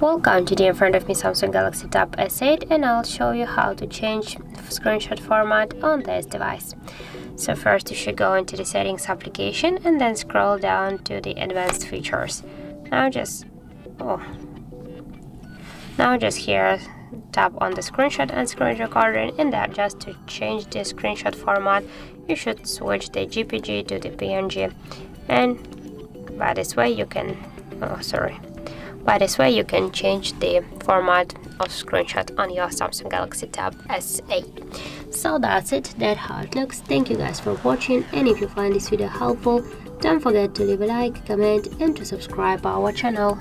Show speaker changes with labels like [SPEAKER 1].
[SPEAKER 1] Welcome to the in front of me Samsung Galaxy Tab S8, and I'll show you how to change screenshot format on this device. So first you should go into the settings application and then scroll down to the advanced features. Now just here tap on the screenshot and screen recorder, and that just to change the screenshot format you should switch the JPG to the PNG, and by this way you can change the format of screenshot on your Samsung Galaxy Tab S8. So that's it, that's how it looks. Thank you guys for watching, and if you find this video helpful, don't forget to leave a like, comment and to subscribe our channel.